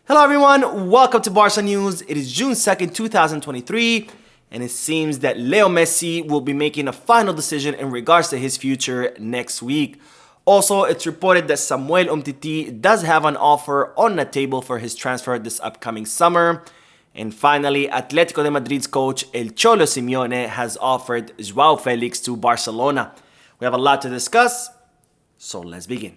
Hello everyone, welcome to Barca News. It is June 2nd, 2023, and it seems that Leo Messi will be making a final decision in regards to his future next week. Also, it's reported that Samuel Umtiti does have an offer on the table for his transfer this upcoming summer. And finally, Atletico de Madrid's coach El Cholo Simeone has offered Joao Felix to Barcelona. We have a lot to discuss, so let's begin.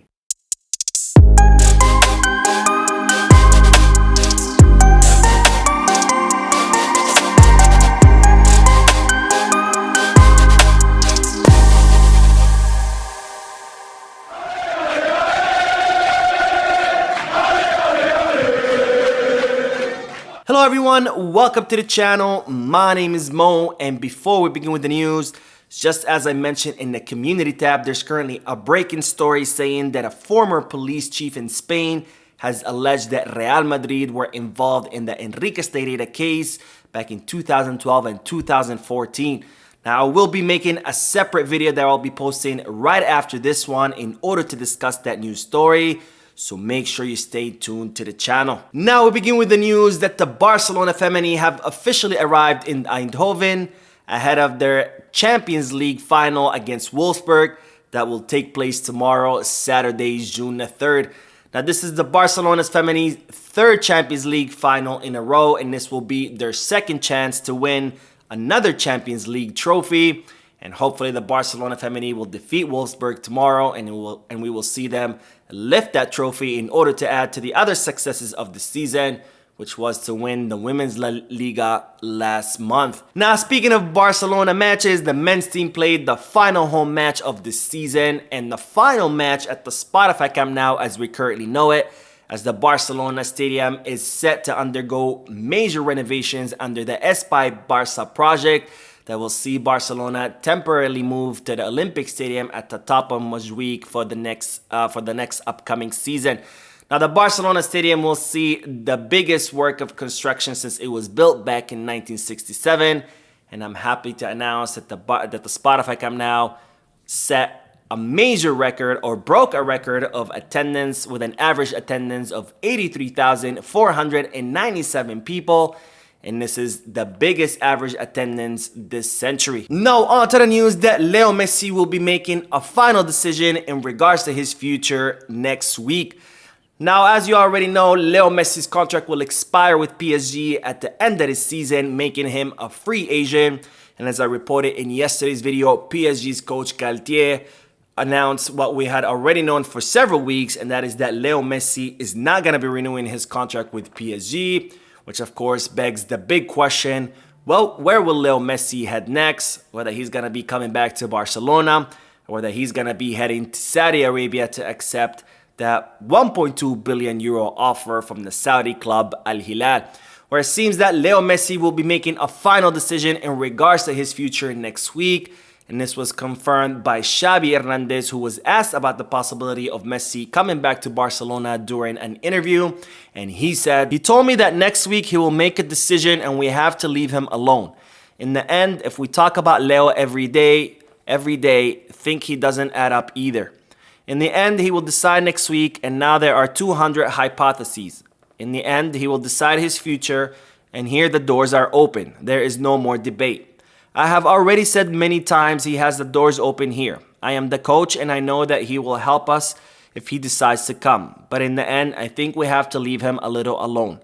Hello everyone, welcome to the channel. My name is Mo, and before we begin with the news, just as I mentioned in the community tab, there's currently a breaking story saying that a former police chief in Spain has alleged that Real Madrid were involved in the Enrique Steirera case back in 2012 and 2014. Now, I will be making a separate video that I'll be posting right after this one in order to discuss that news story. So make sure you stay tuned to the channel. Now we begin with the news that the Barcelona Femení have officially arrived in Eindhoven ahead of their Champions League final against Wolfsburg that will take place tomorrow, Saturday, June the 3rd. Now this is the Barcelona's Femení's third Champions League final in a row, and this will be their second chance to win another Champions League trophy. And hopefully the Barcelona Femení will defeat Wolfsburg tomorrow, and we will see them lift that trophy in order to add to the other successes of the season, which was to win the Women's La Liga last month. Now, speaking of Barcelona matches, the men's team played the final home match of the season and the final match at the Spotify Camp Nou as we currently know it, as the Barcelona Stadium is set to undergo major renovations under the Espai Barça project that will see Barcelona temporarily move to the Olympic Stadium at the top of Montjuic for the next upcoming season. Now, the Barcelona Stadium will see the biggest work of construction since it was built back in 1967, and I'm happy to announce that the Spotify Camp Nou set a major record, or broke a record of attendance, with an average attendance of 83,497 people. And this is the biggest average attendance this century. Now on to the news that Leo Messi will be making a final decision in regards to his future next week. Now, as you already know, Leo Messi's contract will expire with PSG at the end of the season, making him a free agent. And as I reported in yesterday's video, PSG's coach Galtier announced what we had already known for several weeks, and that is that Leo Messi is not going to be renewing his contract with PSG. Which of course begs the big question, well, where will Leo Messi head next? Whether he's going to be coming back to Barcelona, or whether he's going to be heading to Saudi Arabia to accept that 1.2 billion euro offer from the Saudi club Al Hilal. Where it seems that Leo Messi will be making a final decision in regards to his future next week. And this was confirmed by Xavi Hernandez, who was asked about the possibility of Messi coming back to Barcelona during an interview. And he said, "He told me that next week he will make a decision and we have to leave him alone. In the end, if we talk about Leo every day, think he doesn't add up either. In the end, he will decide next week, and now there are 200 hypotheses. In the end, he will decide his future, and here the doors are open. There is no more debate. I have already said many times he has the doors open here. I am the coach and I know that he will help us if he decides to come. But in the end, I think we have to leave him a little alone.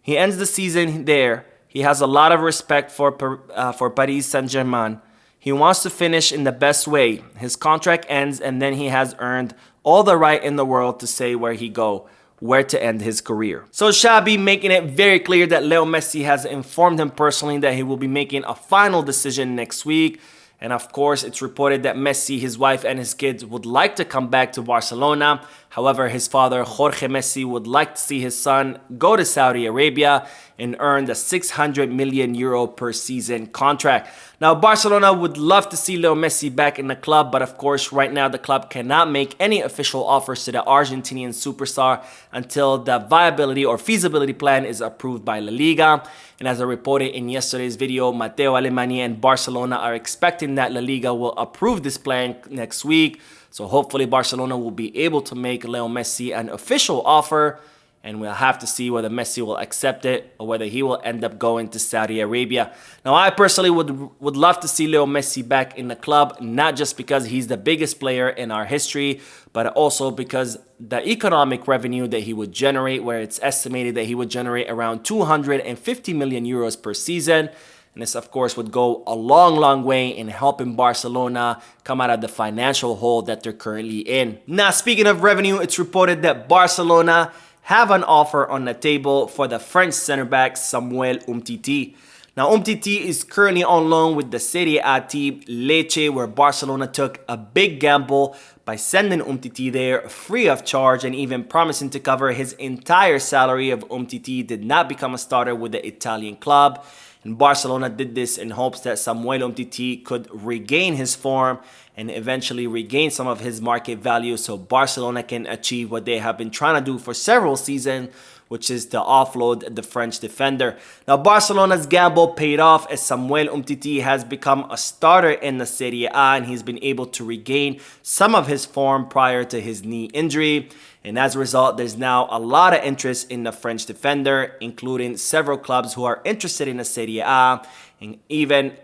He ends the season there. He has a lot of respect for Paris Saint-Germain. He wants to finish in the best way. His contract ends and then he has earned all the right in the world to say where to end his career." So Xavi making it very clear that Leo Messi has informed him personally that he will be making a final decision next week. And of course, it's reported that Messi, his wife, and his kids would like to come back to Barcelona. However, his father, Jorge Messi, would like to see his son go to Saudi Arabia and earn the 600 million euro per season contract. Now, Barcelona would love to see Leo Messi back in the club, but of course, right now, the club cannot make any official offers to the Argentinian superstar until the viability or feasibility plan is approved by La Liga. And as I reported in yesterday's video, Matteo Alemany and Barcelona are expecting that La Liga will approve this plan next week. So hopefully Barcelona will be able to make Leo Messi an official offer, and we'll have to see whether Messi will accept it or whether he will end up going to Saudi Arabia. Now, I personally would love to see Leo Messi back in the club, not just because he's the biggest player in our history, but also because the economic revenue that he would generate, where it's estimated that he would generate around 250 million euros per season. And this, of course, would go a long way in helping Barcelona come out of the financial hole that they're currently in. Now, speaking of revenue, it's reported that Barcelona have an offer on the table for the French center back Samuel Umtiti. Now, Umtiti is currently on loan with the Serie A team Lecce, where Barcelona took a big gamble by sending Umtiti there free of charge and even promising to cover his entire salary if Umtiti did not become a starter with the Italian club. And Barcelona did this in hopes that Samuel Umtiti could regain his form and eventually regain some of his market value so Barcelona can achieve what they have been trying to do for several seasons, which is to offload the French defender. Now, Barcelona's gamble paid off as Samuel Umtiti has become a starter in the Serie A and he's been able to regain some of his form prior to his knee injury. And as a result, there's now a lot of interest in the French defender, including several clubs who are interested in the Serie A, and even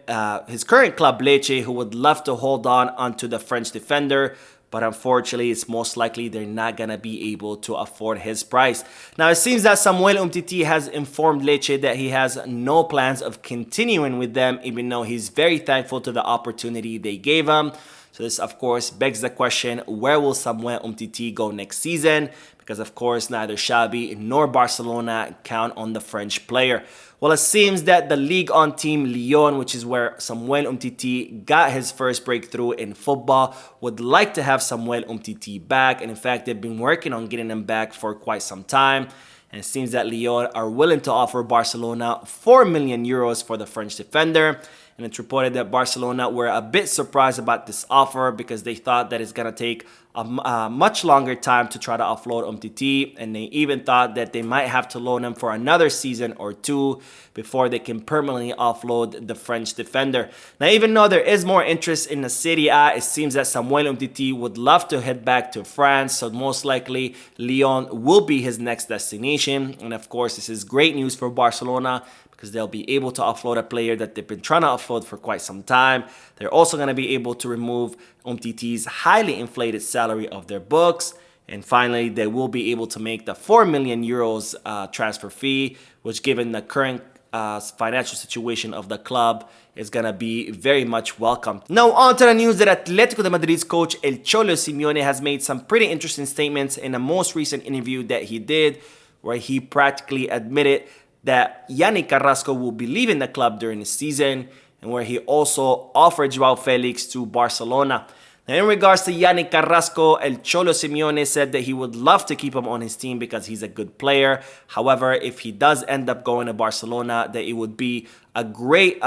his current club Lecce, who would love to hold on onto the French defender. But unfortunately, it's most likely they're not going to be able to afford his price. Now, it seems that Samuel Umtiti has informed Lecce that he has no plans of continuing with them, even though he's very thankful to the opportunity they gave him. So this, of course, begs the question, where will Samuel Umtiti go next season? Because, of course, neither Xavi nor Barcelona count on the French player. Well, it seems that the Ligue 1 team Lyon, which is where Samuel Umtiti got his first breakthrough in football, would like to have Samuel Umtiti back. And in fact, they've been working on getting him back for quite some time. And it seems that Lyon are willing to offer Barcelona 4 million euros for the French defender. And it's reported that Barcelona were a bit surprised about this offer because they thought that it's going to take a much longer time to try to offload Umtiti, and they even thought that they might have to loan him for another season or two before they can permanently offload the French defender. Now, even though there is more interest in the Serie A, it seems that Samuel Umtiti would love to head back to France, so most likely Lyon will be his next destination. And of course, this is great news for Barcelona, because they'll be able to offload a player that they've been trying to offload for quite some time. They're also going to be able to remove Umtiti's highly inflated salary of their books. And finally, they will be able to make the 4 million euros transfer fee, which given the current financial situation of the club is going to be very much welcome. Now on to the news that Atletico de Madrid's coach El Cholo Simeone has made some pretty interesting statements in the most recent interview that he did, where he practically admitted that Yannick Carrasco will be leaving the club during the season, and where he also offered Joao Felix to Barcelona. Now, in regards to Yannick Carrasco, El Cholo Simeone said that he would love to keep him on his team because he's a good player. However, if he does end up going to Barcelona, that it would be a great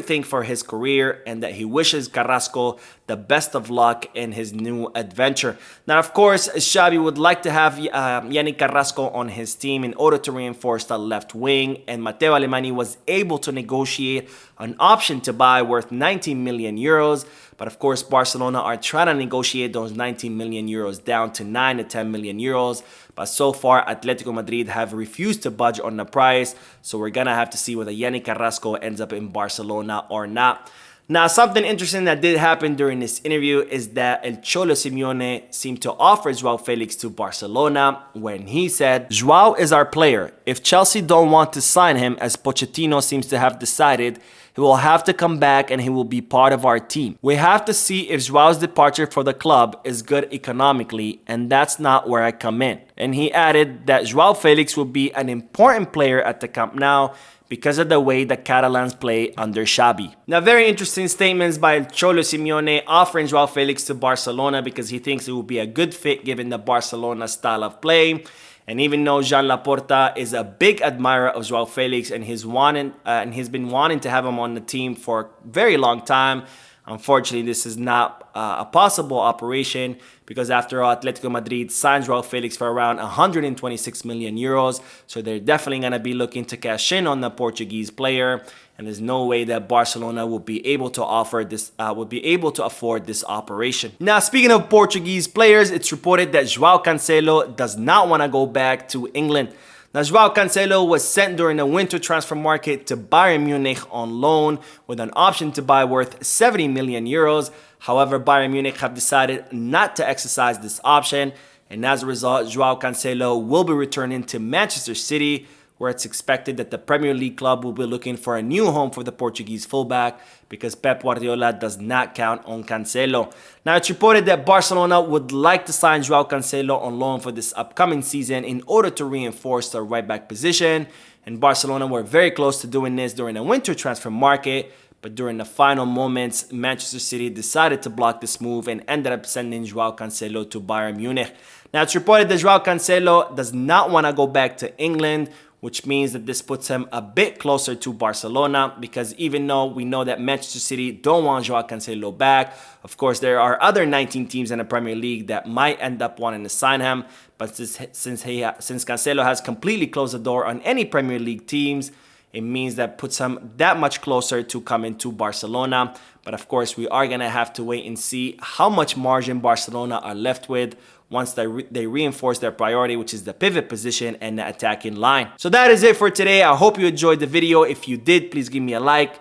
thing for his career, and that he wishes Carrasco the best of luck in his new adventure. Now, of course, Xavi would like to have Yannick Carrasco on his team in order to reinforce the left wing, and Matteo Alemany was able to negotiate an option to buy worth 19 million euros. But of course, Barcelona are trying to negotiate those 19 million euros down to 9 to 10 million euros. But so far, Atletico Madrid have refused to budge on the price. So we're going to have to see whether Yannick Carrasco ends up in Barcelona or not. Now, something interesting that did happen during this interview is that El Cholo Simeone seemed to offer Joao Felix to Barcelona when he said, "Joao is our player. If Chelsea don't want to sign him, as Pochettino seems to have decided, he will have to come back and he will be part of our team. We have to see if Joao's departure for the club is good economically, and that's not where I come in." And he added that Joao Felix will be an important player at the Camp Nou because of the way the Catalans play under Xavi. Now, very interesting statements by El Cholo Simeone offering Joao Felix to Barcelona because he thinks it will be a good fit given the Barcelona style of play. And even though Jean Laporta is a big admirer of Joao Felix and he's been wanting to have him on the team for a very long time, Unfortunately, this is not a possible operation because after all, Atletico Madrid signed Joao Felix for around 126 million euros. So they're definitely going to be looking to cash in on the Portuguese player. And there's no way that Barcelona will be able to afford this operation. Now, speaking of Portuguese players, it's reported that Joao Cancelo does not want to go back to England. Now, Joao Cancelo was sent during the winter transfer market to Bayern Munich on loan with an option to buy worth 70 million euros. However, Bayern Munich have decided not to exercise this option, and as a result, Joao Cancelo will be returning to Manchester City, where it's expected that the Premier League club will be looking for a new home for the Portuguese fullback because Pep Guardiola does not count on Cancelo. Now, it's reported that Barcelona would like to sign Joao Cancelo on loan for this upcoming season in order to reinforce the right-back position, and Barcelona were very close to doing this during the winter transfer market, but during the final moments, Manchester City decided to block this move and ended up sending Joao Cancelo to Bayern Munich. Now, it's reported that Joao Cancelo does not want to go back to England, which means that this puts him a bit closer to Barcelona, because even though we know that Manchester City don't want Joao Cancelo back, of course there are other 19 teams in the Premier League that might end up wanting to sign him, but since Cancelo has completely closed the door on any Premier League teams, it means that puts him that much closer to coming to Barcelona. But of course, we are going to have to wait and see how much margin Barcelona are left with once they reinforce their priority, which is the pivot position and the attacking line. So that is it for today. I hope you enjoyed the video. If you did, please give me a like.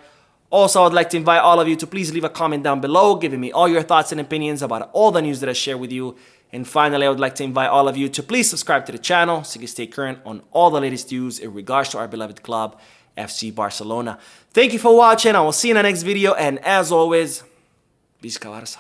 Also, I'd like to invite all of you to please leave a comment down below, giving me all your thoughts and opinions about all the news that I share with you. And finally, I would like to invite all of you to please subscribe to the channel so you can stay current on all the latest news in regards to our beloved club, FC Barcelona. Thank you for watching. I will see you in the next video. And as always, Visca Barça.